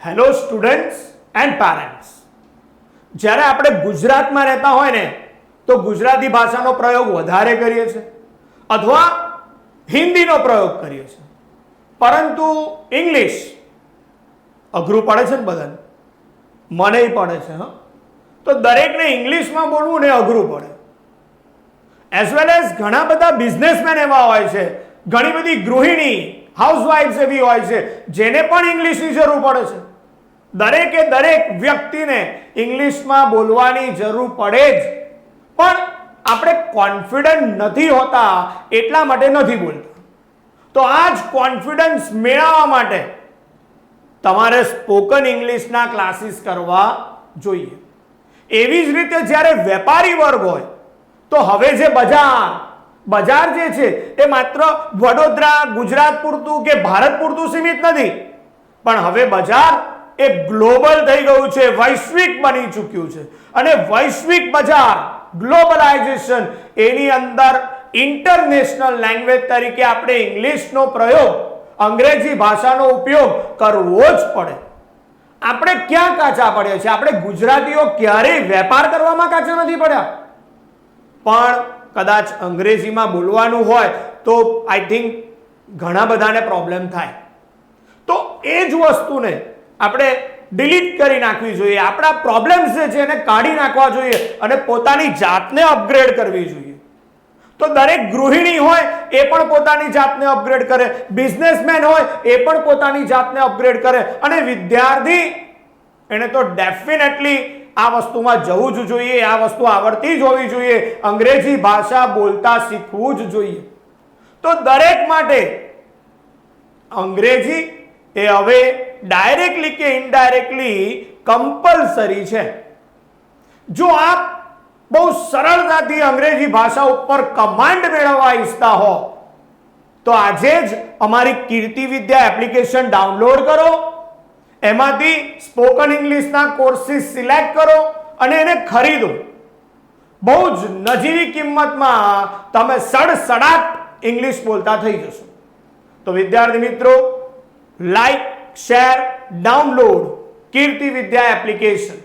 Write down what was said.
Hello students and parents. જ્યારે આપણે ગુજરાતમાં રહેતા હોય ને તો ગુજરાતી ભાષાનો પ્રયોગ વધારે કરીએ છીએ અથવા હિન્દીનો પ્રયોગ કરીએ છીએ, પરંતુ ઇંગ્લિશ અઘરું પડે છે ને બધાને, મને પડે છે. હા, તો દરેકને ઇંગ્લિશમાં બોલવું ને અઘરું પડે. એઝ વેલ એઝ ઘણા બધા બિઝનેસમેન એવા હોય છે, ઘણી બધી ગૃહિણી હાઉસવાઇફ્સ એવી હોય છે જેને પણ ઇંગ્લિશની જરૂર પડે છે. દરેકે દરેક વ્યક્તિને ઇંગ્લિશમાં બોલવાની જરૂર પડે જ, પણ આપણે કોન્ફિડન્ટ નથી હોતા એટલા માટે નથી બોલતા. તો આ જ કોન્ફિડન્સ મેળવવા માટે તમારે સ્પોકન ઇંગ્લિશના ક્લાસીસ કરવા જોઈએ. એવી જ રીતે જ્યારે વેપારી વર્ગ હોય તો હવે જે બજાર જે છે એ માત્ર વડોદરા ગુજરાત પૂરતું કે ભારત પૂરતું સીમિત નથી, પણ હવે બજાર એ ગ્લોબલ થઈ ગયું છે, વૈશ્વિક બની ચૂક્યું છે. અને વૈશ્વિક બજાર ગ્લોબલાઇઝેશન, એની અંદર ઇન્ટરનેશનલ લેંગ્વેજ તરીકે આપણે ઇંગ્લિશનો પ્રયોગ, અંગ્રેજી ભાષાનો ઉપયોગ કરવો જ પડે. આપણે ક્યાં કાચા પડ્યા છે? આપણે ગુજરાતીઓ ક્યારેય વેપાર કરવામાં કાચા નથી પડ્યા, પણ કદાચ અંગ્રેજીમાં બોલવાનું હોય તો આઈ થિંક ઘણા બધાને પ્રોબ્લેમ થાય. તો એ જ વસ્તુને આપણે ડિલીટ કરી નાખવી જોઈએ. આપણા પ્રોબ્લેમ્સ જે છે એને કાઢી નાખવા જોઈએ અને પોતાની જાતને અપગ્રેડ કરવી જોઈએ. તો દરેક ગૃહિણી હોય એ પણ પોતાની જાતને અપગ્રેડ કરે, બિઝનેસમેન હોય એ પણ પોતાની જાતને અપગ્રેડ કરે, અને વિદ્યાર્થી એને તો ડેફિનેટલી આ વસ્તુમાં જવું જ જોઈએ, આ વસ્તુ આવડતી જ હોવી જોઈએ, અંગ્રેજી ભાષા બોલતા શીખવું જ જોઈએ. તો દરેક માટે અંગ્રેજી એ હવે ડાયરેક્ટલી કે ઇનડાયરેક્ટલી કમ્પલસરી છે. જો આપ બહુ સરળતાથી અંગ્રેજી ભાષા ઉપર કમાન્ડ મેળવવા ઈચ્છતા હો તો આજે જ અમારી કીર્તિ વિદ્યા એપ્લિકેશન ડાઉનલોડ કરો, એમાંથી સ્પોકન ઇંગ્લિશના કોર્સિસ સિલેક્ટ કરો અને એને ખરીદો. બહુ જ નજીવી કિંમતમાં તમે સડસડાટ ઇંગ્લિશ બોલતા થઈ જશો. તો વિદ્યાર્થી મિત્રો, લાઈક, શેર, ડાઉનલોડ કીર્તિ વિદ્યા એપ્લિકેશન.